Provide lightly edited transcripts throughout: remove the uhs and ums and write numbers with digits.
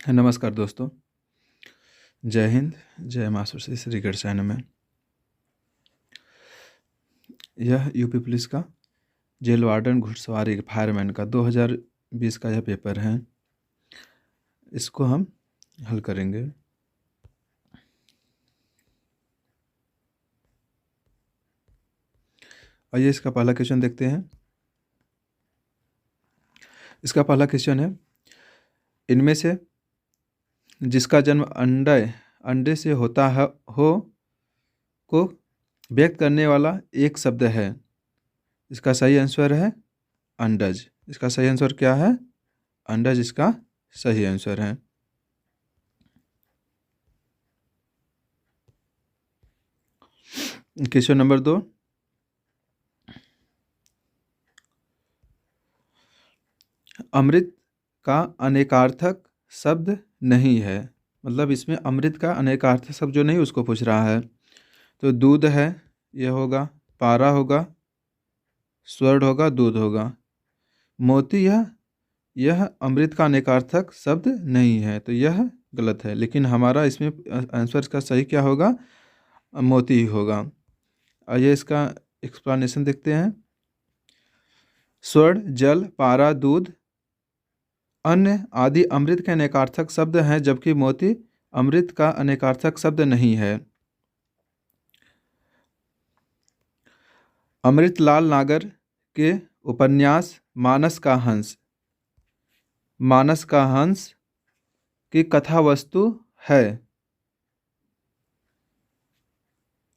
नमस्कार दोस्तों। जय हिंद, जय माँ सरस्वती। श्री गणेशाय में यह यूपी पुलिस का जेल वार्डन घुड़सवारी फायरमैन का 2020 का यह पेपर है। इसको हम हल करेंगे। आइए इसका पहला क्वेश्चन देखते हैं। इसका पहला क्वेश्चन है, इनमें से जिसका जन्म अंडे से होता है को व्यक्त करने वाला एक शब्द है। इसका सही आंसर है अंडज। इसका सही आंसर क्या है? अंडज इसका सही आंसर है। क्वेश्चन नंबर 2, अमृत का अनेकार्थक शब्द नहीं है। मतलब इसमें अमृत का अनेकार्थक शब्द जो नहीं उसको पूछ रहा है। तो दूध है, यह होगा, पारा होगा, स्वर्ण होगा, दूध होगा। मोती यह अमृत का अनेकार्थक शब्द नहीं है, तो यह गलत है। लेकिन हमारा इसमें आंसर का सही क्या होगा? मोती ही होगा। आइए इसका एक्सप्लेनेशन देखते हैं। स्वर्ण, जल, पारा, दूध, अन्य आदि अमृत के अनेकार्थक शब्द हैं, जबकि मोती अमृत का अनेकार्थक शब्द नहीं है। अमृतलाल नागर के उपन्यास मानस का हंस की कथा वस्तु है।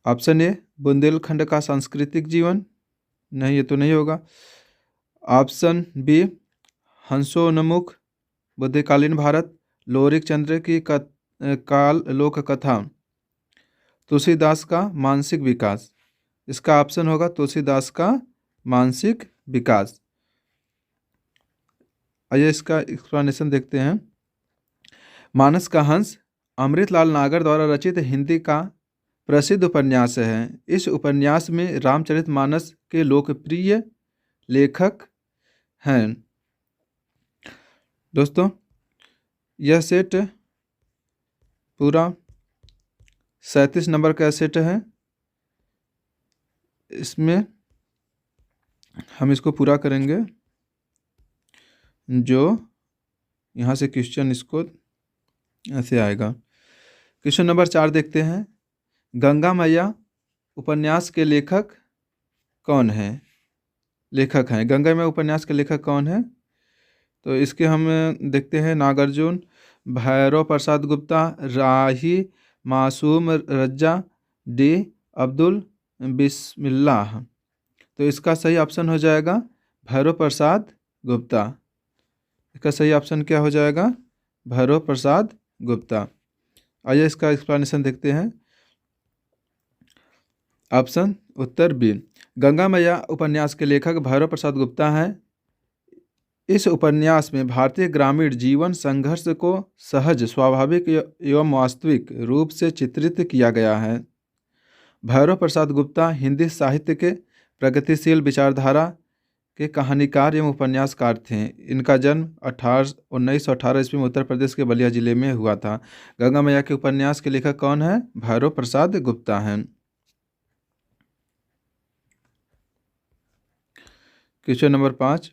ऑप्शन ए बुंदेलखंड का सांस्कृतिक जीवन, नहीं ये तो नहीं होगा। ऑप्शन बी हंसोन्मुख बुद्धिकालीन भारत, लोरिक चंद्र की काल लोक कथा, तुलसीदास का मानसिक विकास। इसका ऑप्शन होगा तुलसीदास का मानसिक विकास। आइए इसका एक्सप्लेनेशन देखते हैं। मानस का हंस अमृतलाल नागर द्वारा रचित हिंदी का प्रसिद्ध उपन्यास है। इस उपन्यास में रामचरितमानस के लोकप्रिय लेखक हैं। दोस्तों, यह सेट पूरा 37 नंबर का सेट है। इसमें हम इसको पूरा करेंगे। जो यहाँ से क्वेश्चन इसको ऐसे आएगा। क्वेश्चन नंबर 4 देखते हैं। गंगा मैया उपन्यास के लेखक कौन हैं? लेखक हैं गंगा मैया उपन्यास के लेखक कौन हैं? तो इसके हम देखते हैं। नागार्जुन, भैरव प्रसाद गुप्ता, राही मासूम रज्जा, डी अब्दुल बिस्मिल्लाह। तो इसका सही ऑप्शन हो जाएगा भैरव प्रसाद गुप्ता। इसका सही ऑप्शन क्या हो जाएगा? भैरव प्रसाद गुप्ता। आइए इसका एक्सप्लेनेशन देखते हैं। ऑप्शन उत्तर बी, गंगा मैया उपन्यास के लेखक भैरव प्रसाद गुप्ता हैं। इस उपन्यास में भारतीय ग्रामीण जीवन संघर्ष को सहज, स्वाभाविक एवं वास्तविक रूप से चित्रित किया गया है। भैरव प्रसाद गुप्ता हिंदी साहित्य के प्रगतिशील विचारधारा के कहानीकार एवं उपन्यासकार थे। इनका जन्म 1918 ईस्वी में उत्तर प्रदेश के बलिया जिले में हुआ था। गंगा मैया के उपन्यास के लेखक कौन है? भैरव प्रसाद गुप्ता हैं। क्वेश्चन नंबर 5,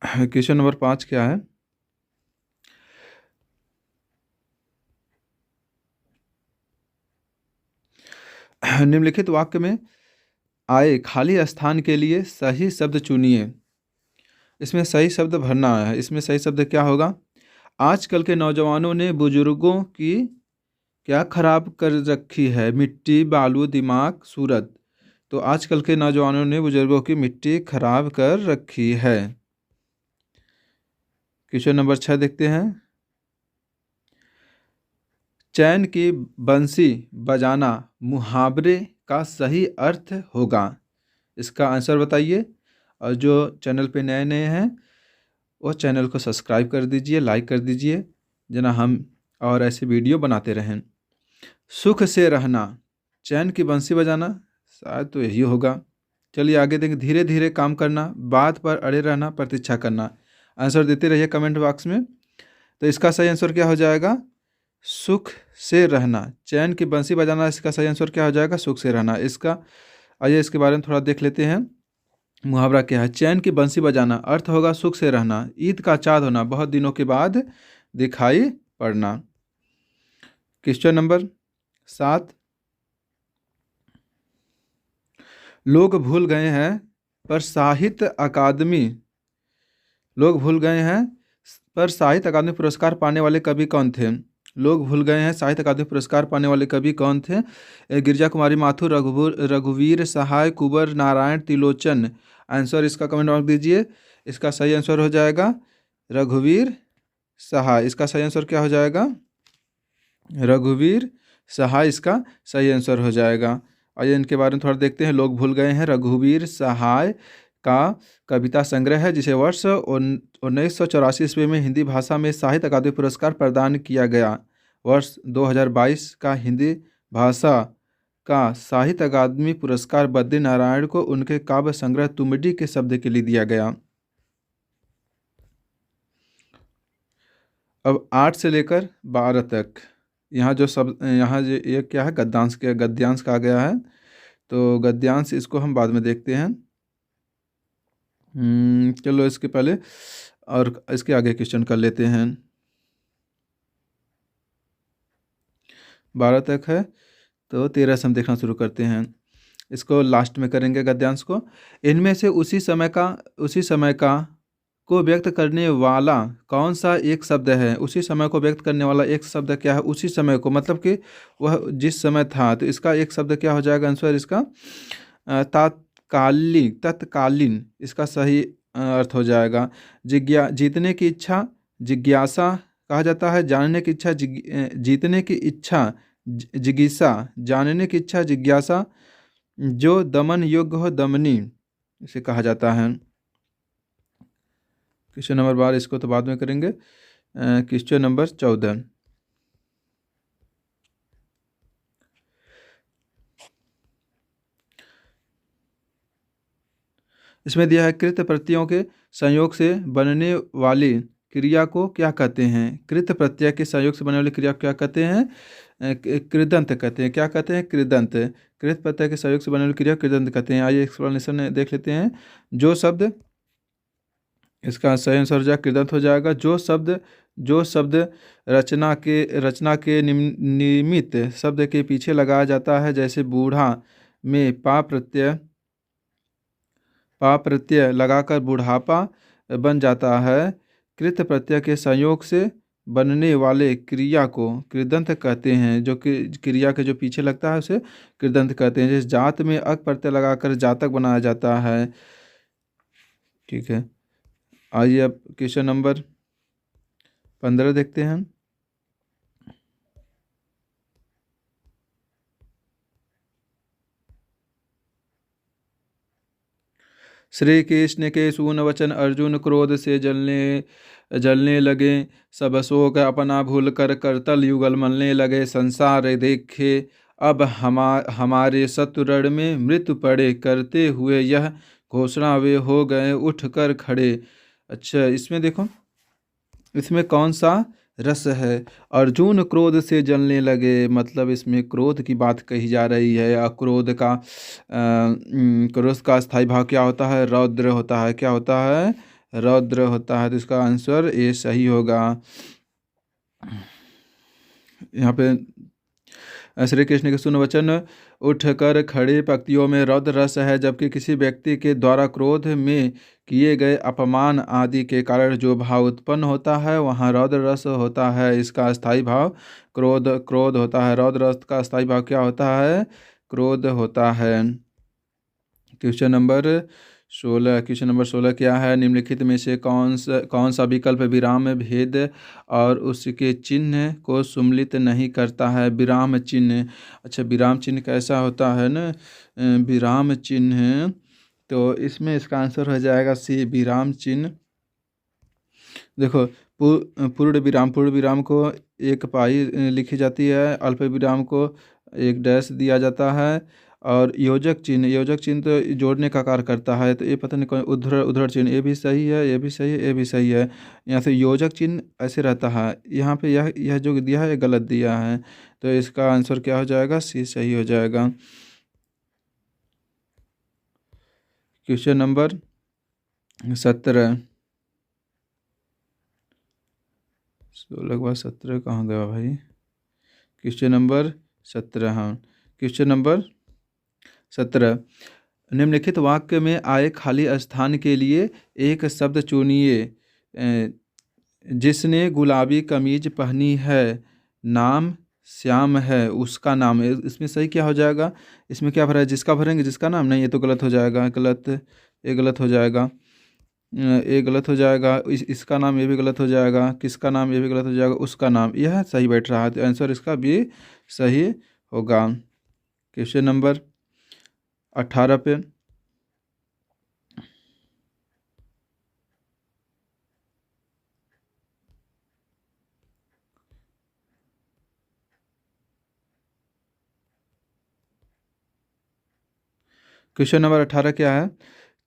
क्वेश्चन नंबर 5 क्या है? निम्नलिखित वाक्य में आए खाली स्थान के लिए सही शब्द चुनिए। इसमें सही शब्द भरना है। इसमें सही शब्द क्या होगा? आजकल के नौजवानों ने बुजुर्गों की क्या खराब कर रखी है? मिट्टी, बालू, दिमाग, सूरत। तो आजकल के नौजवानों ने बुजुर्गों की मिट्टी खराब कर रखी है। क्वेश्चन नंबर 6 देखते हैं। चैन की बंसी बजाना मुहावरे का सही अर्थ होगा। इसका आंसर बताइए। और जो चैनल पे नए नए हैं वो चैनल को सब्सक्राइब कर दीजिए, लाइक कर दीजिए, जना हम और ऐसे वीडियो बनाते रहें। सुख से रहना, चैन की बंसी बजाना, शायद तो यही होगा। चलिए आगे देखें। धीरे धीरे काम करना, बात पर अड़े रहना, प्रतीक्षा करना। आंसर देते रहिए कमेंट बॉक्स में। तो इसका सही आंसर क्या हो जाएगा? सुख से रहना। चैन की बंसी बजाना, इसका सही आंसर क्या हो जाएगा? सुख से रहना। इसका आइए इसके बारे में थोड़ा देख लेते हैं। मुहावरा क्या है? चैन की बंसी बजाना, अर्थ होगा सुख से रहना। ईद का चाँद होना, बहुत दिनों के बाद दिखाई पड़ना। Question number 7। लोग भूल गए हैं पर साहित्य अकादमी लोग भूल गए हैं पर साहित्य अकादमी पुरस्कार पाने वाले कवि कौन थे? लोग भूल गए हैं साहित्य अकादमी पुरस्कार पाने वाले कवि कौन थे? गिरिजा कुमारी माथुर, रघुवीर सहाय, कुंवर नारायण त्रिलोचन। आंसर इसका कमेंट बॉक्स दीजिए। इसका सही आंसर हो जाएगा रघुवीर सहाय। इसका सही आंसर क्या हो जाएगा? रघुवीर सहाय इसका सही आंसर हो जाएगा। आइए इनके बारे में थोड़ा देखते हैं। लोग भूल गए हैं रघुवीर सहाय का कविता संग्रह है, जिसे वर्ष 1984 ईस्वी में हिंदी भाषा में साहित्य अकादमी पुरस्कार प्रदान किया गया। वर्ष 2022 का हिंदी भाषा का साहित्य अकादमी पुरस्कार बद्री नारायण को उनके काव्य संग्रह तुमडी के शब्द के लिए दिया गया। अब 8 से लेकर 12 तक यहाँ जो ये क्या है? गद्यांश कहा गया है। तो गद्यांश इसको हम बाद में देखते हैं। चलो इसके पहले और इसके आगे क्वेश्चन कर लेते हैं। 12 तक है तो 13 से हम देखना शुरू करते हैं। इसको लास्ट में करेंगे गद्यांश को। इनमें से उसी समय का को व्यक्त करने वाला कौन सा एक शब्द है? उसी समय को व्यक्त करने वाला एक शब्द क्या है? उसी समय को मतलब कि वह जिस समय था, तो इसका एक शब्द क्या हो जाएगा? आंसर इसका तत्कालीन इसका सही अर्थ हो जाएगा। जीतने की इच्छा जिज्ञासा कहा जाता है। जानने की इच्छा जीतने की इच्छा जिज्ञासा, जानने की इच्छा जिज्ञासा। जो दमन योग्य हो दमनी इसे कहा जाता है। क्वेश्चन नंबर 12 इसको तो बाद में करेंगे। Question number 14। इसमें दिया है कृत प्रत्ययों के संयोग से बनने वाली क्रिया को क्या कहते हैं? कृत प्रत्यय के संयोग से बनने वाली क्रिया को क्या कहते हैं? कृदंत कहते हैं। क्या कहते हैं? कृदंत। कृत प्रत्यय के संयोग से बनने वाली क्रिया कृदंत कहते हैं। आइए एक्सप्लेनेशन देख लेते हैं। जो शब्द इसका सही आंसर हो जाएगा कृदंत हो जाएगा। जो शब्द रचना के निमित्त शब्द के पीछे लगाया जाता है, जैसे बूढ़ा में पा प्रत्यय लगाकर बुढ़ापा बन जाता है। कृत प्रत्यय के संयोग से बनने वाले क्रिया को कृदंत कहते हैं। जो क्रिया के जो पीछे लगता है उसे कृदंत कहते हैं। जैसे जात में अक प्रत्यय लगाकर जातक बनाया जाता है। ठीक है, आइए अब क्वेश्चन नंबर 15 देखते हैं। श्री कृष्ण के सून वचन अर्जुन क्रोध से जलने लगे। सब शोक अपना भूल कर करतल युगल मलने लगे। संसार देखे अब हमारे शत्रु में मृत्यु पड़े। करते हुए यह घोषणा वे हो गए उठ कर खड़े। अच्छा, इसमें देखो, इसमें कौन सा रस है? अर्जुन क्रोध से जलने लगे, मतलब इसमें क्रोध की बात कही जा रही है। और क्रोध का स्थायी भाव क्या होता है? रौद्र होता है। क्या होता है? रौद्र होता है। तो इसका आंसर ये सही होगा। यहाँ पे श्री कृष्ण के सुन वचन उठकर खड़े पंक्तियों में रौद्र रस है, जबकि किसी व्यक्ति के द्वारा क्रोध में किए गए अपमान आदि के कारण जो भाव उत्पन्न होता है वहाँ रौद्र रस होता है। इसका स्थायी भाव क्रोध होता है। रौद्र रस का स्थायी भाव क्या होता है? क्रोध होता है। क्वेश्चन नंबर 16 क्या है? निम्नलिखित में से कौन सा विकल्प विराम भेद और उसके चिन्ह को सम्मिलित नहीं करता है? विराम चिन्ह। अच्छा, विराम चिन्ह कैसा होता है ना? विराम चिन्ह, तो इसमें इसका आंसर हो जाएगा सी, विराम चिन्ह। देखो, पूर्ण विराम को एक पाई लिखी जाती है, अल्प विराम को एक डैश दिया जाता है, और योजक चिन्ह तो जोड़ने का कार्य करता है, तो ये पता नहीं कौन, उद्धरण चिन्ह, ये भी सही है, ये भी सही है, ये भी सही है। यहाँ से योजक चिन्ह ऐसे रहता है, यहाँ पे यह जो दिया है ये गलत दिया है, तो इसका आंसर क्या हो जाएगा, सी सही हो जाएगा। क्वेश्चन नंबर 17, 16 के बाद 17 कहाँ गया भाई। क्वेश्चन नंबर 17, हाँ, क्वेश्चन नंबर 17, निम्नलिखित वाक्य में आए खाली स्थान के लिए एक शब्द चुनिए। जिसने गुलाबी कमीज पहनी है, नाम श्याम है, उसका नाम। इसमें सही क्या हो जाएगा, इसमें क्या भरा है, जिसका भरेंगे, जिसका नाम नहीं, ये तो गलत हो जाएगा, गलत, ये गलत हो जाएगा, ये गलत हो जाएगा, इसका नाम, ये भी गलत हो जाएगा, किसका नाम, ये भी गलत हो जाएगा, उसका नाम, यह सही बैठ रहा है, तो आंसर इसका भी सही होगा। क्वेश्चन नंबर 18 पे, क्वेश्चन नंबर 18 क्या है,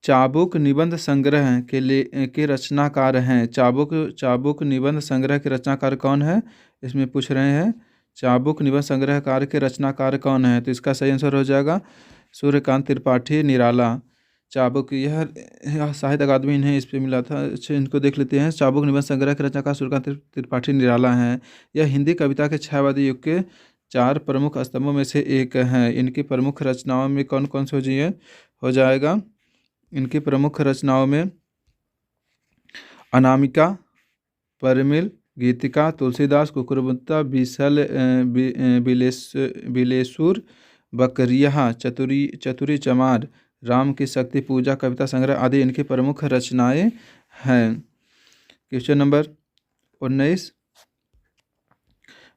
चाबुक निबंध संग्रह के रचनाकार हैं। चाबुक निबंध संग्रह के रचनाकार कौन है, इसमें पूछ रहे हैं, चाबुक निबंध संग्रहकार के रचनाकार कौन है, तो इसका सही आंसर हो जाएगा सूर्यकांत त्रिपाठी निराला। चाबुक, यह साहित्य अकादमी इन्हें इस पे मिला था, अच्छा इनको देख लेते हैं। चाबुक निबंध संग्रह के रचनाकार सूर्यकांत त्रिपाठी निराला हैं। यह हिंदी कविता के छायावादी युग के 4 प्रमुख स्तंभों में से एक हैं। इनकी प्रमुख रचनाओं में कौन कौन सी हो जाएगा, इनकी प्रमुख रचनाओं में अनामिका, परिमल, गीतिका, तुलसीदास, कुकुरमुत्ता, बिलेसुर, बकरिया, चतुरी चमार, राम की शक्ति पूजा, कविता संग्रह आदि इनकी प्रमुख रचनाएं हैं। क्वेश्चन नंबर 19,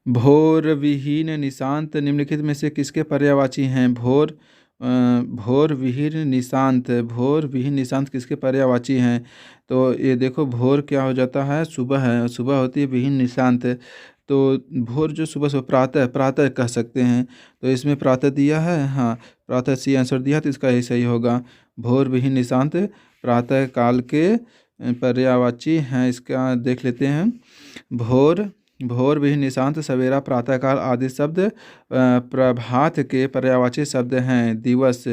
भोर विहीन निशांत निम्नलिखित में से किसके पर्यायवाची हैं। भोर विहीन निशांत किसके पर्यायवाची हैं, तो ये देखो, भोर क्या हो जाता है, सुबह है, सुबह होती है, विहीन निशांत, तो भोर जो सुबह प्रातः प्रातः कह सकते हैं, तो इसमें प्रातः दिया है, हाँ, प्रातः सी आंसर दिया, तो इसका यही सही होगा। भोर विहीन निशांत प्रातः काल के पर्यायवाची हैं। इसका देख लेते हैं, भोर विहीन निशांत सवेरा प्रातःकाल आदि शब्द प्रभात के पर्यायवाची शब्द हैं। दिवस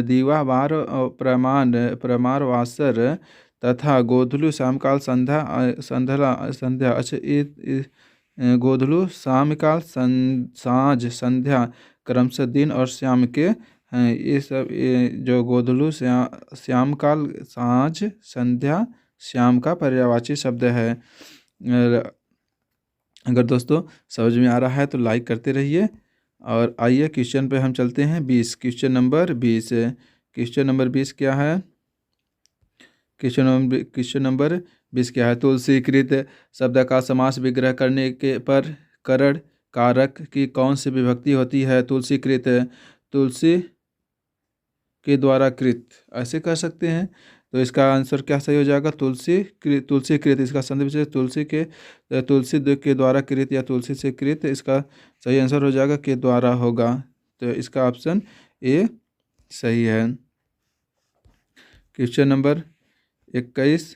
दीवावार प्रमार वासर तथा गोधुलु शामकाल संध्या। अच्छा, गोधुलु शामकाल साँझ संध्या क्रमशः दिन और शाम के हैं। ये सब, ये जो गोधुलु श्यामकाल साँझ संध्या श्याम का पर्यायवाची शब्द है। अगर दोस्तों समझ में आ रहा है तो लाइक करते रहिए, और आइए क्वेश्चन पे हम चलते हैं। 20, क्वेश्चन नंबर 20 क्या है, क्वेश्चन नंबर 20 क्या है, तुलसीकृत शब्द का समास विग्रह करने के पर करण कारक की कौन सी विभक्ति होती है। तुलसीकृत, तुलसी के द्वारा कृत, ऐसे कर सकते हैं, तो इसका आंसर क्या सही हो जाएगा, तुलसीकृत। इसका संदर्भ है तुलसी के द्वारा कृत या तुलसी से कृत, इसका सही आंसर हो जाएगा के द्वारा होगा, तो इसका ऑप्शन ए सही है। क्वेश्चन नंबर 21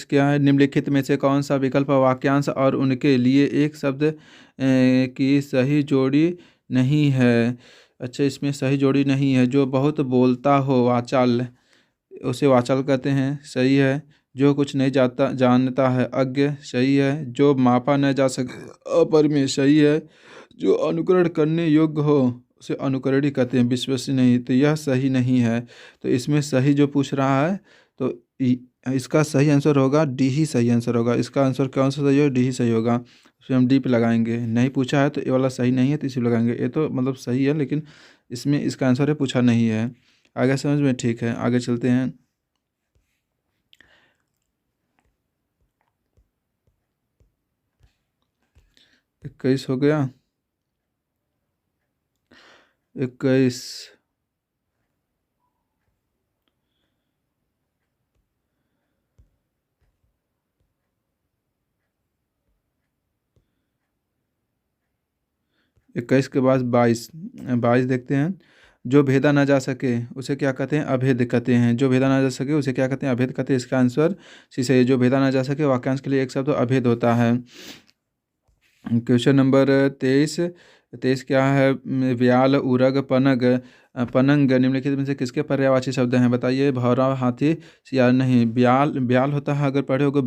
क्या है, निम्नलिखित में से कौन सा विकल्प वाक्यांश और उनके लिए एक शब्द की सही जोड़ी नहीं है। अच्छा, इसमें सही जोड़ी नहीं है। जो बहुत बोलता हो वाचाल, उसे वाचाल कहते हैं, सही है। जो कुछ नहीं जानता है अज्ञ, सही है। जो मापा न जा सके अपरिमेय, सही है। जो अनुकरण करने योग्य हो उसे अनुकरणीय कहते हैं, विश्वसनीय नहीं, तो यह सही नहीं है। तो इसमें सही जो पूछ रहा है, तो इसका सही आंसर होगा डी ही सही आंसर होगा। इसका आंसर कौन सा सही होगा, डी ही सही होगा। फिर हम डी पे लगाएंगे, नहीं पूछा है तो ये वाला सही नहीं है, तो इसी पे लगाएंगे। ये तो मतलब सही है, लेकिन इसमें इसका आंसर है पूछा नहीं है। आगे समझ में, ठीक है, आगे चलते हैं। इक्कीस हो गया, 21 21 के बाद 22 22 देखते हैं। जो भेदा ना जा सके उसे क्या कहते हैं? अभेद कहते हैं। जो भेदा ना जा सके उसे क्या कहते हैं? अभेद कहते हैं। इसका आंसर सी सही है। जो भेदा ना जा सके वाक्यांश के लिए एक शब्द अभेद होता है। क्वेश्चन नंबर 23 23 क्या है? व्याल, उरग, पनग, पनंग निम्नलिखित में से किसके पर्यायवाची शब्द हैं? बताइए। भौरा, हाथी, सियार। नहीं, ब्याल ब्याल होता है। अगर पढ़े होगे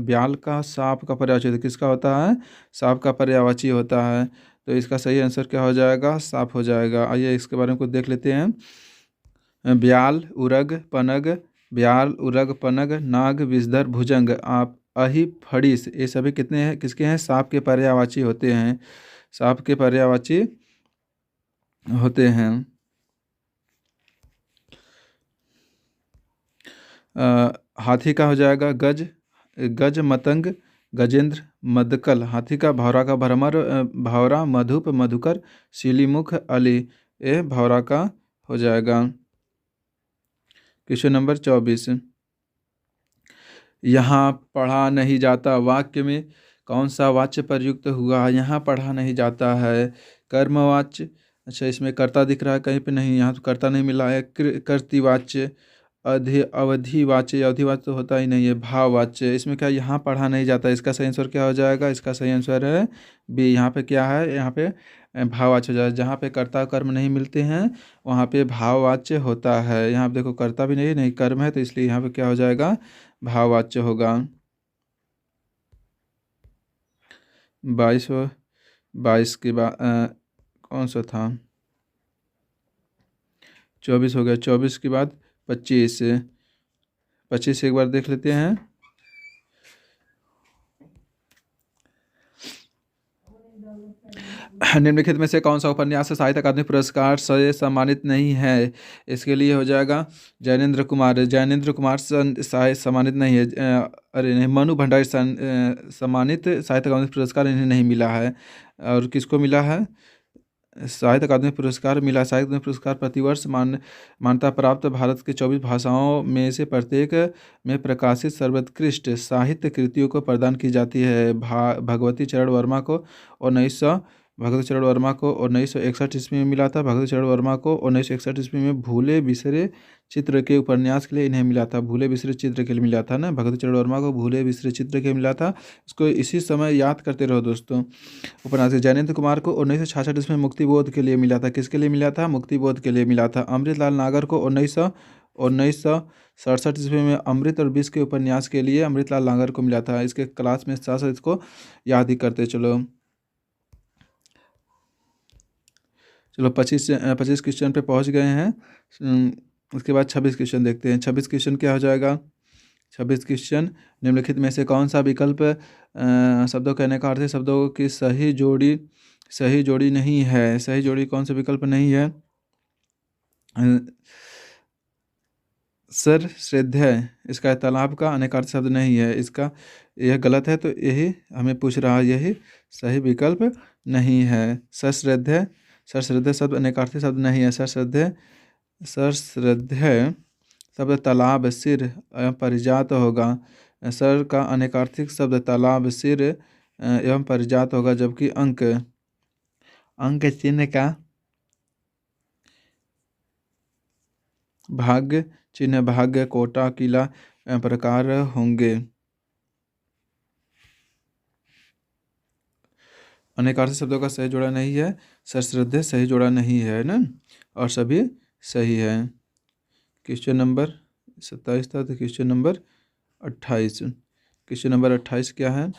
ब्याल का सांप का पर्यायवाची होता है। किसका होता है? सांप का पर्यायवाची होता है। तो इसका सही आंसर क्या हो जाएगा? सांप हो जाएगा। आइए इसके बारे में कुछ देख लेते हैं। ब्याल, उरग, पनग, ब्याल, उरग, पनग, नाग, विषधर, भुजंग, आप, अहि, फड़िस, ये सभी कितने हैं? किसके हैं? सांप के पर्यायवाची होते हैं। सांप के पर्यायवाची होते हैं। हाथी का हो जाएगा गज, गज, मतंग, गजेंद्र, मदकल। हाथी का भौरा का भ्रमर, भौरा, मधुप, मधुकर, शिलीमुख, अली, ये भौरा का हो जाएगा। क्वेश्चन नंबर 24 यहाँ पढ़ा नहीं जाता वाक्य में कौन सा वाच्य प्रयुक्त हुआ? यहाँ पढ़ा नहीं जाता है कर्मवाच्य। अच्छा, इसमें कर्ता दिख रहा है कहीं पे? नहीं, यहाँ तो कर्ता नहीं मिला है। कर्तृवाच्य, अवधिवाच्य, अवधिवाच्य तो होता ही नहीं है। भाववाच्य, इसमें क्या यहाँ पढ़ा नहीं जाता? इसका सही आंसर क्या हो जाएगा? इसका सही आंसर है बी। यहाँ पे क्या है? यहाँ पे भाववाच्य हो जाएगा। जहाँ पे कर्ता कर्म नहीं मिलते हैं वहाँ पे भाववाच्य होता है। यहाँ पे देखो कर्ता भी नहीं कर्म है, तो इसलिए यहाँ पे क्या हो जाएगा? भाववाच्य होगा। 22 22 के बाद कौन सा था? 24 हो गया। 24 के बाद 25 25 एक बार देख लेते हैं। निम्नलिखित में से कौन सा उपन्यास साहित्य अकादमी पुरस्कार से सम्मानित नहीं है? इसके लिए हो जाएगा जैनेन्द्र कुमार। जैनेन्द्र कुमार सम्मानित नहीं है। अरे नहीं, मनु भंडारी सम्मानित साहित्य अकादमी पुरस्कार इन्हें नहीं मिला है। और किसको मिला है? साहित्य अकादमी पुरस्कार मिला। साहित्य अकादमी पुरस्कार प्रतिवर्ष मान्यता प्राप्त भारत के 24 भाषाओं में से प्रत्येक में प्रकाशित सर्वोत्कृष्ट साहित्य कृतियों को प्रदान की जाती है। भगवती चरण वर्मा को 1961 ईस्वी में मिला था। भगवती चरण वर्मा को 1961 ईस्वी में भूले बिसरे चित्र के उपन्यास के लिए इन्हें मिला था। भूले बिसरे चित्र के लिए मिला था ना, भगवती चरण वर्मा को भूले बिसरे चित्र के लिए मिला था। इसको इसी समय याद करते रहो दोस्तों। उपन्यास जैनेन्द्र कुमार को 1966 ईस्वी में मुक्तिबोध के लिए मिला था। किसके लिए मिला था? मुक्तिबोध के लिए मिला था। अमृतलाल नागर को 1967 ईस्वी में अमृत और विष के उपन्यास के लिए अमृतलाल नागर को मिला था। इसके क्लास में साथ साथ इसको याद ही करते चलो। 25 क्वेश्चन पे पहुंच गए हैं। उसके बाद 26 क्वेश्चन देखते हैं। 26 क्वेश्चन क्या हो जाएगा? 26 क्वेश्चन निम्नलिखित में से कौन सा विकल्प शब्दों कहने का अर्थ है शब्दों की सही जोड़ी नहीं है? सही जोड़ी कौन सा विकल्प नहीं है? सर श्रद्धेय, इसका तालाब का अनेकार्थ शब्द नहीं है। इसका यह गलत है, तो यही हमें पूछ रहा है, यही सही विकल्प नहीं है। सश्रद्धेय शब्द अनेकार्थी शब्द नहीं है। सश्रद्धेय शब्द तालाब, सिर परिजात होगा। सर का अनेकार्थिक शब्द तालाब, सिर एवं परिजात होगा। जबकि अंक चिन्ह का भाग्य चिन्ह, भाग्य, कोटा, किला प्रकार होंगे। अनेकार्थी शब्दों का सही जोड़ा नहीं है। सश्रद्धेय सही जोड़ा नहीं है ना, और सभी सही है। क्वेश्चन नंबर 27 था, तो क्वेश्चन नंबर 28। क्वेश्चन नंबर 28 क्या है?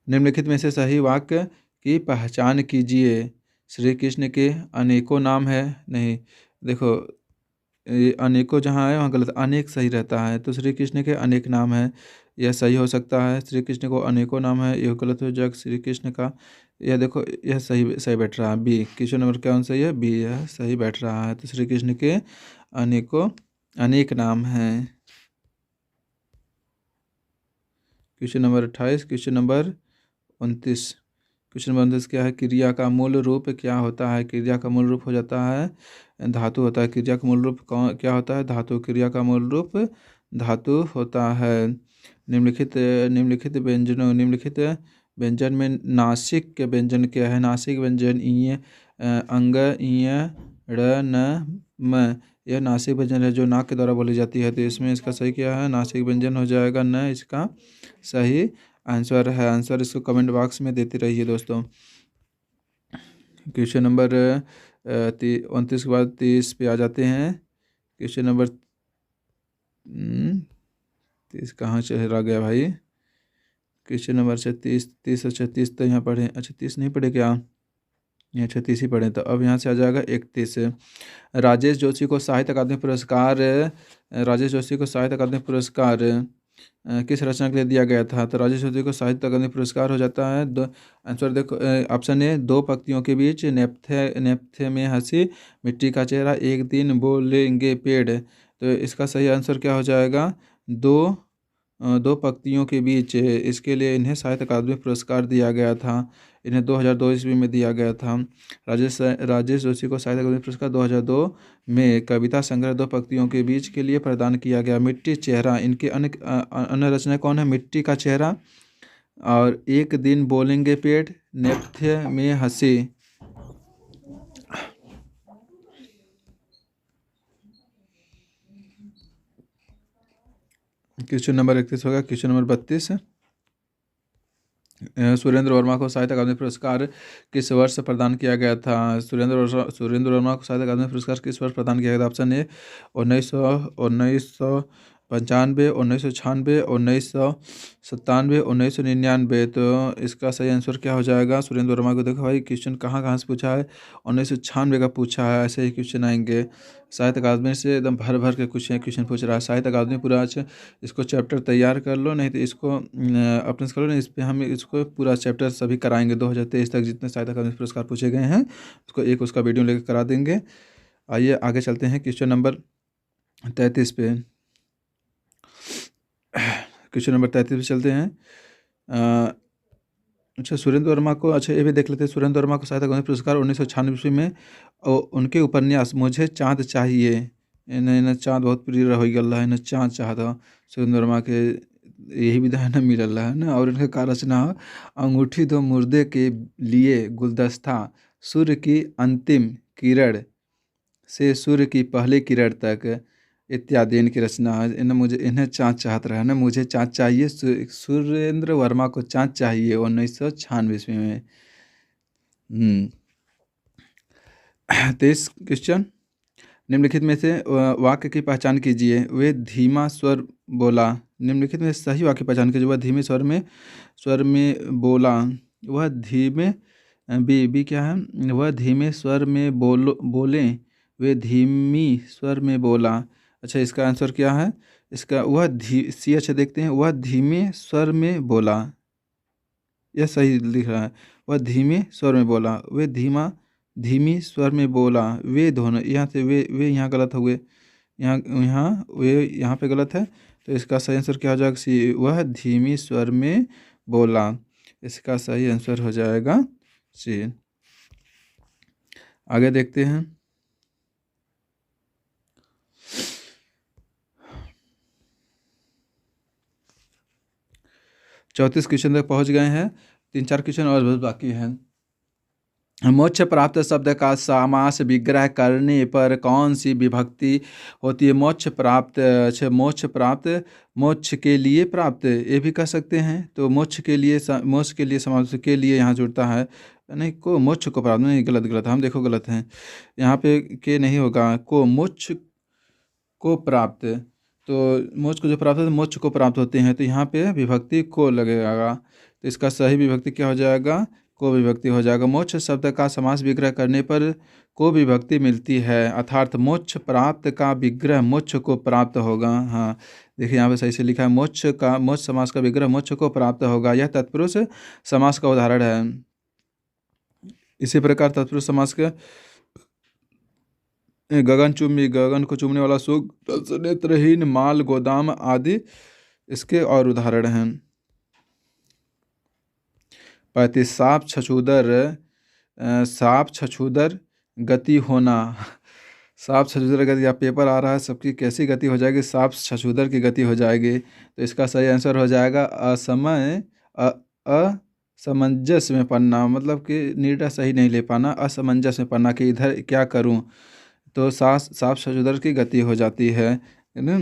निम्नलिखित में से सही वाक्य की पहचान कीजिए। श्री कृष्ण के अनेकों नाम है। नहीं, देखो ये अनेकों जहाँ है वहाँ गलत, अनेक सही रहता है। तो श्री कृष्ण के अनेक नाम है, यह सही हो सकता है। श्री कृष्ण को अनेकों नाम है, यह गलत हो जाएगा। श्री कृष्ण का, यह देखो यह सही बैठ रहा है। बी क्वेश्चन नंबर क्या सही है? बी, यह सही बैठ रहा है। तो श्री कृष्ण के अनेक नाम हैं। Question number 28। Question number 29। Question number 29 क्या है? क्रिया का मूल रूप क्या होता है? क्रिया का मूल रूप हो जाता है धातु होता है। क्रिया का मूल रूप क्या होता है? धातु। क्रिया का मूल रूप धातु होता है। निम्नलिखित व्यंजन में नासिक के व्यंजन क्या है? नासिक व्यंजन इ, अंग, इ, ड़, न, म। यह नासिक व्यंजन है जो नाक के द्वारा बोली जाती है। तो इसमें इसका सही क्या है? नासिक व्यंजन हो जाएगा न, इसका सही आंसर है। आंसर इसको कमेंट बॉक्स में देते रहिए दोस्तों। क्वेश्चन नंबर 29 के बाद 30 पे आ जाते हैं। क्वेश्चन नंबर 30 कहाँ चला गया भाई? Question number 30। अच्छा 30 तो यहाँ पढ़े, अच्छा 30 नहीं पढ़े क्या? ये 36 ही पढ़े। तो अब यहाँ से आ जाएगा 31। राजेश जोशी को साहित्य अकादमी पुरस्कार किस रचना के लिए दिया गया था? तो राजेश जोशी को साहित्य अकादमी पुरस्कार हो जाता है दो। आंसर देखो, ऑप्शन ए, दो पंक्तियों के बीच, नेपथे में हंसी, मिट्टी का चेहरा, एक दिन बोलेंगे पेड़। तो इसका सही आंसर क्या हो जाएगा? दो पंक्तियों के बीच। इसके लिए इन्हें साहित्य अकादमी पुरस्कार दिया गया था। इन्हें 2002 ईस्वी में दिया गया था। राजेश जोशी को साहित्य अकादमी पुरस्कार 2002 में कविता संग्रह दो पंक्तियों के बीच के लिए प्रदान किया गया। मिट्टी चेहरा, इनके अन्य रचना कौन है? मिट्टी का चेहरा और एक दिन बोलेंगे पेड़, नेपथ्य में हंसी। क्वेश्चन नंबर 31 होगा। Question number 32। सुरेंद्र वर्मा को साहित्य अकादमी पुरस्कार किस वर्ष प्रदान किया गया था? सुरेंद्र वर्मा को साहित्य अकादमी पुरस्कार किस वर्ष प्रदान किया गया था? Option A 1995, 1996, 1997, 1999। तो इसका सही आंसर क्या हो जाएगा? सुरेंद्र वर्मा को देखो भाई, क्वेश्चन कहाँ कहाँ से पूछा है? 1996 का पूछा है। ऐसे ही क्वेश्चन आएंगे साहित्य अकादमी से, एकदम भर भर के क्वेश्चन पूछ रहा है साहित्य अकादमी पूरा। अच्छा इसको चैप्टर तैयार कर लो, नहीं तो इसको अपने से कर लो, नहीं इस पर हम इसको पूरा चैप्टर सभी कराएंगे। 2023 तक जितने साहित्य अकादमी पुरस्कार पूछे गए हैं उसको एक उसका वीडियो लेकर करा देंगे। आइए आगे चलते हैं क्वेश्चन नंबर 33 पे। क्वेश्चन नंबर 33 पे चलते हैं। अच्छा सुरेंद्र वर्मा को, अच्छा ये भी देख लेते हैं। सुरेंद्र वर्मा को साहित्य अकादमी पुरस्कार 1996 में उनके उपन्यास मुझे चाँद चाहिए, इन्हें चाँद बहुत प्रिय हो गया है, इन्हें चाँद चाहता सुरेंद्र वर्मा के यही विधा है ना मिलल है ना। और इनका का रचना हो, अंगूठी दो मुर्दे के लिए गुलदस्ता, सूर्य की अंतिम किरण से सूर्य की पहली किरण तक इत्यादि इनकी रचना है। इन्हें चाँद चाहत रहा ना, मुझे चाँद चाहिए। सुरेंद्र वर्मा को चाँद चाहिए 1996 ईस्वी में। 23 क्वेश्चन। निम्नलिखित में से वाक्य की पहचान कीजिए। वे धीमा स्वर बोला। निम्नलिखित में सही वाक्य की पहचान कीजिए। वह धीमे स्वर में बोला। वह धीमे बी क्या है? वह धीमे स्वर में बोले। वे धीमी स्वर में बोला। अच्छा इसका आंसर क्या है? इसका सी। अच्छा देखते हैं। वह धीमे स्वर में बोला, यह सही लिख रहा है। वह धीमे स्वर में बोला। वे धीमी स्वर में बोला। वे दोनों यहाँ से वे यहाँ गलत हुए, यहाँ पे गलत है। तो इसका सही आंसर क्या हो जाएगा? सी। वह धीमी स्वर में बोला, इसका सही आंसर हो जाएगा सी। आगे देखते हैं। चौंतीस क्वेश्चन तक पहुंच गए हैं। 3-4 क्वेश्चन और बहुत बाकी हैं। मोक्ष प्राप्त शब्द का समास विग्रह करने पर कौन सी विभक्ति होती है? मोक्ष प्राप्त, अच्छा मोक्ष के लिए प्राप्त ये भी कह सकते हैं। तो मोक्ष के लिए समास के लिए यहाँ जुड़ता है, नहीं को मोक्ष को प्राप्त, नहीं गलत हम देखो गलत हैं यहाँ पे। के नहीं होगा, को मोक्ष को प्राप्त। तो मोक्ष को जो प्राप्त होते हैं मोक्ष को प्राप्त होते हैं, तो यहाँ पे विभक्ति को लगेगा। तो इसका सही विभक्ति क्या हो जाएगा? को विभक्ति हो जाएगा। मोक्ष शब्द का समास विग्रह करने पर को विभक्ति मिलती है, अर्थात मोक्ष प्राप्त का विग्रह मोक्ष को प्राप्त होगा। हाँ देखिए यहाँ पे सही से लिखा है, मोक्ष समास का विग्रह मोक्ष को प्राप्त होगा। यह तत्पुरुष समास का उदाहरण है। इसी प्रकार तत्पुरुष समास के गगनचुंबी, गगन को चूमने वाला सुख, नेत्रहीन, माल, गोदाम आदि इसके और उदाहरण हैं। 35 साप छछूदर गति होना। साफ छछूदर गति, या पेपर आ रहा है सबकी कैसी गति हो जाएगी, साफ छछूदर की गति हो जाएगी। तो इसका सही आंसर हो जाएगा असमय असमंजस में पढ़ना, मतलब कि निर्णय सही नहीं ले पाना, असमंजस में पढ़ना कि इधर क्या करूं, तो साफ साफ छछूदर की गति हो जाती है ना।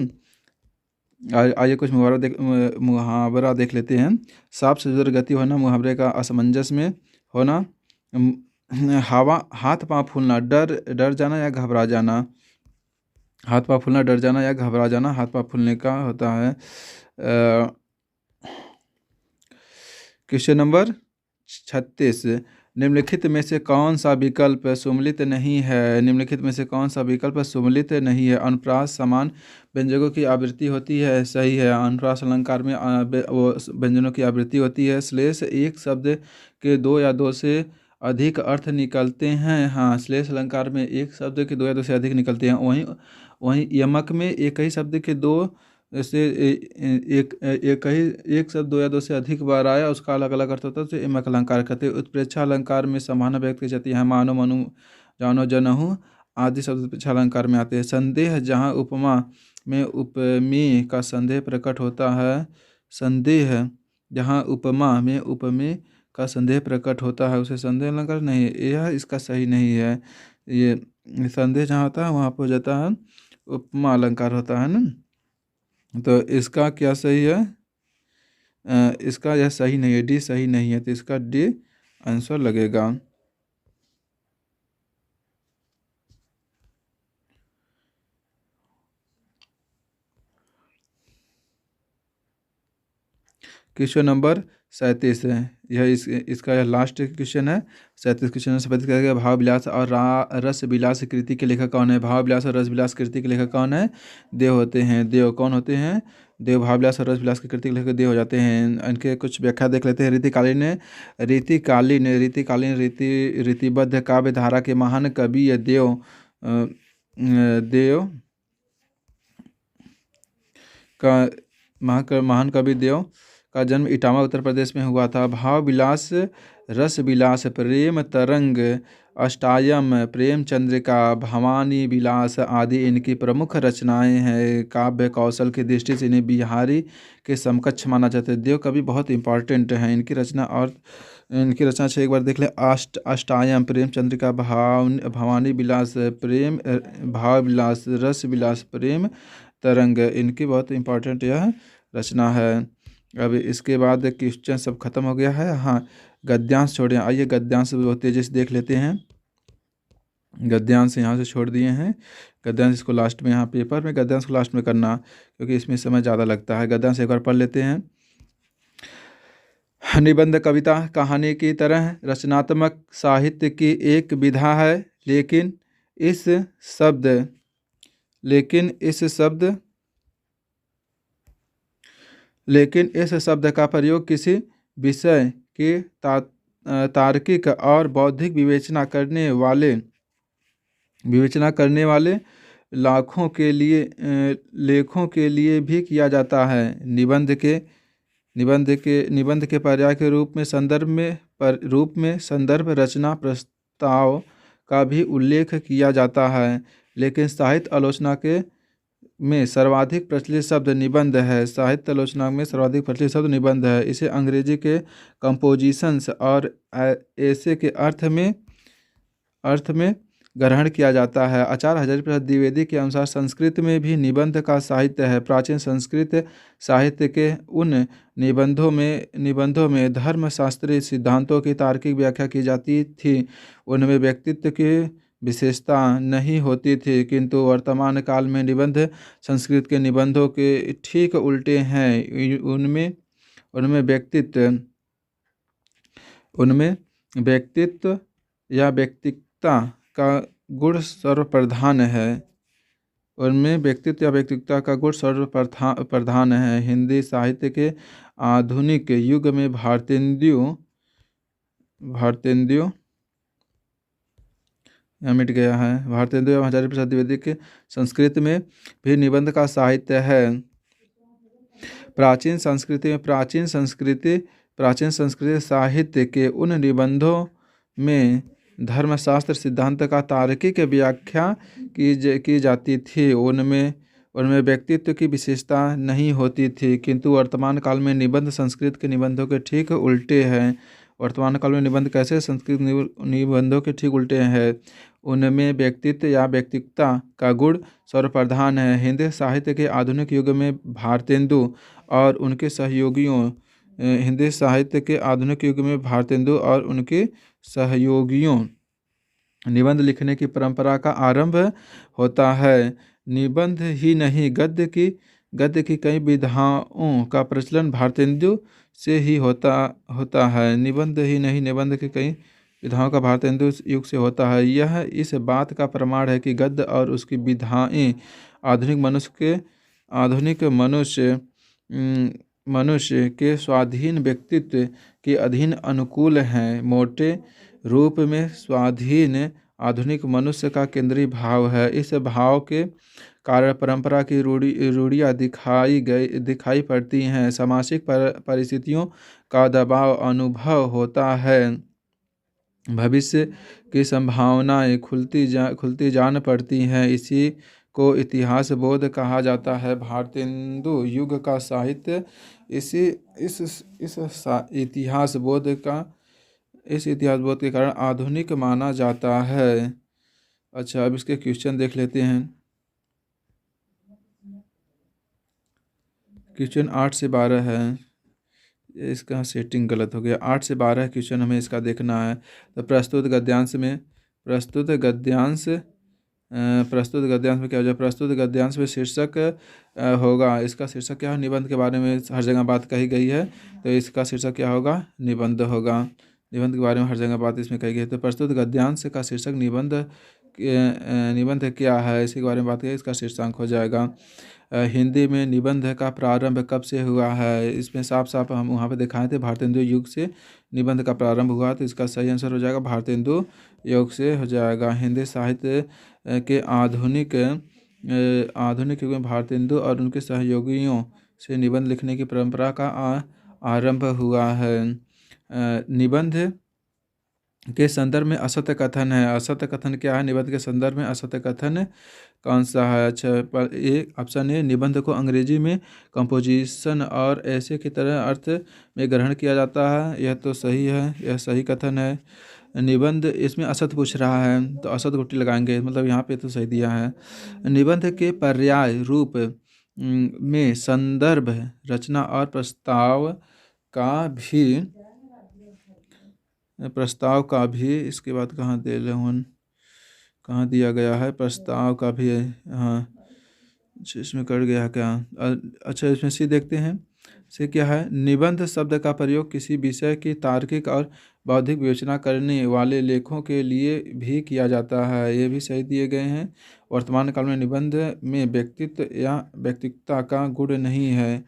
आइए कुछ मुहावरा देख लेते हैं। साफ छछूदर गति होना, मुहावरे का असमंजस में होना, हवा हाथ पाँव फूलना, डर डर जाना या घबरा जाना, हाथ पाँव फूलना, डर जाना या घबरा जाना। हाथ पाँव फूलने का होता है। क्वेश्चन नंबर 36, निम्नलिखित में से कौन सा विकल्प सम्मिलित नहीं है, निम्नलिखित में से कौन सा विकल्प सम्मिलित नहीं है। अनुप्रास समान व्यंजकों की आवृत्ति होती है, सही है। अनुप्रास अलंकार में वो व्यंजनों की आवृत्ति होती है। श्लेष एक शब्द के दो या दो से अधिक अर्थ निकलते हैं, हाँ, श्लेष अलंकार में एक शब्द के दो या दो से अधिक निकलते हैं। वहीं वहीं यमक में एक ही शब्द के दो से एक ही एक शब्द दो या दो से अधिक बार आया, उसका अलग अलग अर्थ होता है, तो यमक अलंकार कहते हैं। उत्प्रेक्षा अलंकार में संभावना व्यक्त की जाती है, मानो मनु जानो जनहु आदि शब्द उत्प्रेक्षा अलंकार में आते हैं। संदेह जहाँ उपमा में उपमेय का संदेह प्रकट होता है, संदेह जहाँ उपमा में उपमेय का संदेह प्रकट होता है, उसे संदेह अलंकार नहीं है, यह इसका सही नहीं है। ये संदेह जहाँ होता है वहाँ पर हो जाता है उपमा अलंकार होता है ना। तो इसका क्या सही है, इसका यह सही नहीं है, डी सही नहीं है, तो इसका डी आंसर लगेगा। क्वेश्चन नंबर 37 है, यह इसका यह लास्ट क्वेश्चन है। 37 क्वेश्चन से पता करेगा भाव विलास और रस विलास कृति के लेखक कौन है। भाव विलास और रस विलास कृति के लेखक कौन है, देव होते हैं। देव कौन होते हैं, देव भाव विलास और रस विलास की कृति के लेखक देव हो जाते हैं। इनके कुछ व्याख्या देख लेते हैं। रीतिकालीन रीतिबद्ध काव्य धारा के महान कवि या देव देव का महान कवि देव का जन्म इटावा उत्तर प्रदेश में हुआ था। भाव विलास, रस विलास, प्रेम तरंग, अष्टायम, प्रेम चंद्रिका, भवानी विलास आदि इनकी प्रमुख रचनाएं हैं। काव्य कौशल की दृष्टि से इन्हें बिहारी के समकक्ष माना जाता है। देव कवि बहुत इंपॉर्टेंट हैं, इनकी रचना और इनकी रचना से एक बार देख लें। अष्टायम, प्रेम चंद्रिका, भवानी विलास, प्रेम भाव विलास, रस विलास, प्रेम तरंग, इनकी बहुत इंपॉर्टेंट यह रचना है। अब इसके बाद क्वेश्चन सब खत्म हो गया है। हाँ, गद्यांश छोड़े, आइए गद्यांश बहुत तेज़ी से देख लेते हैं। गद्यांश यहाँ से छोड़ दिए हैं, गद्यांश इसको लास्ट में, यहाँ पेपर में गद्यांश को लास्ट में करना क्योंकि इसमें समय ज़्यादा लगता है। गद्यांश एक बार पढ़ लेते हैं। निबंध कविता कहानी की तरह रचनात्मक साहित्य की एक विधा है, लेकिन इस शब्द का प्रयोग किसी विषय की तार्किक और बौद्धिक विवेचना करने वाले लेखों के लिए भी किया जाता है। निबंध के पर्याय के रूप में संदर्भ रचना प्रस्ताव का भी उल्लेख किया जाता है, लेकिन साहित्य आलोचना में सर्वाधिक प्रचलित शब्द निबंध है। साहित्य आलोचना में सर्वाधिक प्रचलित शब्द निबंध है। इसे अंग्रेजी के कंपोजिशंस और ऐसे के अर्थ में ग्रहण किया जाता है। आचार्य हजारीप्रसाद द्विवेदी के अनुसार संस्कृत में भी निबंध का साहित्य है। प्राचीन संस्कृत साहित्य के उन निबंधों में धर्मशास्त्रीय सिद्धांतों की तार्किक व्याख्या की जाती थी। उनमें व्यक्तित्व की विशेषता नहीं होती थी, किंतु वर्तमान काल में निबंध संस्कृत के निबंधों के ठीक उल्टे हैं। उनमें व्यक्तित्व या व्यक्तिकता का गुण सर्वप्रधान है। उनमें व्यक्तित्व या व्यक्तिकता का गुण सर्वप्रधान है। हिंदी साहित्य के आधुनिक युग में भारतेंदु यहाँ मिट गया है। भारतेंदु एवं हजारीप्रसाद द्विवेदी के संस्कृत में भी निबंध का साहित्य है। प्राचीन संस्कृति साहित्य के उन निबंधों में धर्मशास्त्र सिद्धांत का तार्किक व्याख्या की जाती थी। उनमें उनमें व्यक्तित्व की विशेषता नहीं होती थी, किंतु वर्तमान काल में निबंध संस्कृत के निबंधों के ठीक उल्टे हैं। वर्तमान काल में निबंध कैसे संस्कृत निबंधों के ठीक उल्टे हैं। उनमें व्यक्तित्व या व्यक्तिकता का गुण सर्वप्रधान है। हिंदी साहित्य के आधुनिक युग में भारतेंदु और उनके सहयोगियों हिंदी साहित्य के आधुनिक युग में भारतेंदु और उनके सहयोगियों निबंध लिखने की परंपरा का आरंभ होता है। निबंध ही नहीं, गद्य की कई विधाओं का प्रचलन भारतेंदु से ही होता है। निबंध ही नहीं, निबंध की कई विधाओं का भारतेंदु युग से होता है। यह इस बात का प्रमाण है कि गद्य और उसकी विधाएं आधुनिक मनुष्य के स्वाधीन व्यक्तित्व के अधीन अनुकूल हैं। मोटे रूप में स्वाधीन आधुनिक मनुष्य का केंद्रीय भाव है। इस भाव के कारण परंपरा की रूढ़ियाँ दिखाई पड़ती हैं। सामाजिक परिस्थितियों का दबाव अनुभव होता है। भविष्य की संभावनाएं खुलती जान पड़ती हैं। इसी को इतिहास बोध कहा जाता है। भारतेंदु युग का साहित्य इतिहास बोध के कारण आधुनिक माना जाता है। अच्छा, अब इसके क्वेश्चन देख लेते हैं। क्वेश्चन 8 से 12 है। इसका सेटिंग गलत हो गया। 8 से 12 क्वेश्चन हमें इसका देखना है। तो प्रस्तुत गद्यांश में क्या हो जाए। प्रस्तुत गद्यांश में शीर्षक होगा। इसका शीर्षक क्या है। निबंध के बारे में हर जगह बात कही गई है, तो इसका शीर्षक क्या होगा, निबंध होगा। निबंध के बारे में हर जगह बात इसमें कही गई है। तो प्रस्तुत गद्यांश का शीर्षक निबंध क्या है, इसी के बारे में बात करें, इसका शीर्षांक हो जाएगा। हिंदी में निबंध का प्रारंभ कब से हुआ है। इसमें साफ साफ हम वहाँ पे दिखाए थे युग से निबंध का प्रारंभ हुआ, तो इसका सही आंसर हो जाएगा भारतेंदु युग से हो जाएगा। हिंदी साहित्य के आधुनिक युग में भारतेंदु और उनके सहयोगियों से निबंध लिखने की परंपरा का आरंभ हुआ है। निबंध के संदर्भ में असत्य कथन है। असत्य कथन क्या है। निबंध के संदर्भ में असत्य कथन कौन सा है। अच्छा, ऑप्शन ए, निबंध को अंग्रेजी में कंपोजिशन और ऐसे की तरह अर्थ में ग्रहण किया जाता है। यह तो सही है, यह सही कथन है। निबंध, इसमें असत्य पूछ रहा है तो असत्य गुट्टी लगाएंगे, मतलब यहाँ पे तो सही दिया है। निबंध के पर्याय रूप में संदर्भ, रचना और प्रस्ताव का भी इसके बाद कहाँ दिया गया है। प्रस्ताव का भी, हाँ इसमें कट गया क्या। अच्छा, इसमें सी देखते हैं। से क्या है। निबंध शब्द का प्रयोग किसी विषय की तार्किक और बौद्धिक विवेचना करने वाले लेखों के लिए भी किया जाता है। ये भी सही दिए गए हैं। वर्तमान काल में निबंध में व्यक्तित्व या व्यक्तिकता का गुण नहीं है,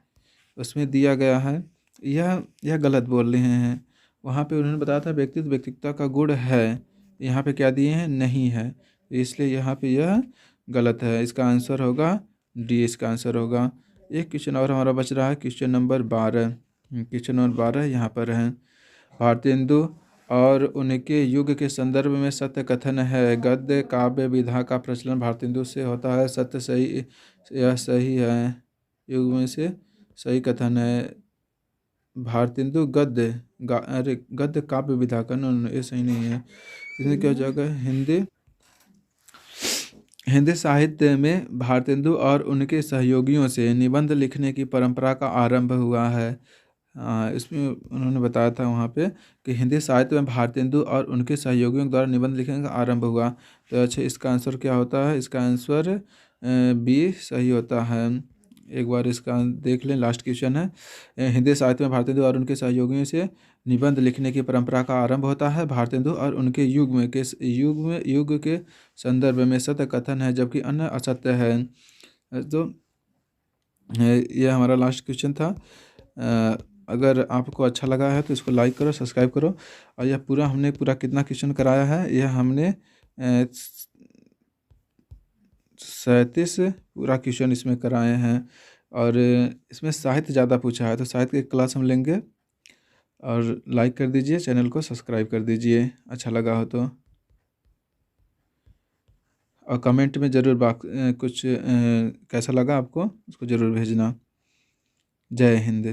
उसमें दिया गया है। यह गलत बोल रहे हैं। वहाँ पे उन्होंने बताया था व्यक्तित्व व्यक्तिकता का गुण है, यहाँ पे क्या दिए हैं, नहीं है, इसलिए यहाँ पे यह गलत है। इसका आंसर होगा डी, इसका आंसर होगा। एक क्वेश्चन और हमारा बच रहा है, क्वेश्चन नंबर 12। क्वेश्चन नंबर 12 यहाँ पर है। भारतेंदु और उनके युग के संदर्भ में सत्य कथन है। गद्य काव्य विधा का प्रचलन भारतेंदु से होता है। सत्य सही, यह सही है। युग में से सही कथन है। भारतेंदु गद्य काव्य विधा का, ये सही नहीं है। इसमें क्या हो जाएगा, हिंदी साहित्य में भारतेंदु और उनके सहयोगियों से निबंध लिखने की परंपरा का आरंभ हुआ है। इसमें उन्होंने बताया था वहाँ पे कि हिंदी साहित्य में भारतेंदु और उनके सहयोगियों द्वारा निबंध लिखने का आरंभ हुआ। तो अच्छा, इसका आंसर क्या होता है। इसका आंसर बी सही होता है। एक बार इसका देख लें। लास्ट क्वेश्चन है। हिंदी साहित्य में भारतेंदु और उनके सहयोगियों से निबंध लिखने की परंपरा का आरंभ होता है। भारतेंदु और उनके युग के संदर्भ में सत्य कथन है, जबकि अन्य असत्य है। तो यह हमारा लास्ट क्वेश्चन था। अगर आपको अच्छा लगा है तो इसको लाइक करो, सब्सक्राइब करो। और यह हमने कितना क्वेश्चन कराया है, यह हमने 37 पूरा क्वेश्चन इसमें कराए हैं। और इसमें साहित्य ज़्यादा पूछा है, तो साहित्य की क्लास हम लेंगे। और लाइक कर दीजिए, चैनल को सब्सक्राइब कर दीजिए अच्छा लगा हो तो। और कमेंट में ज़रूर कुछ कैसा लगा आपको उसको ज़रूर भेजना। जय हिंद।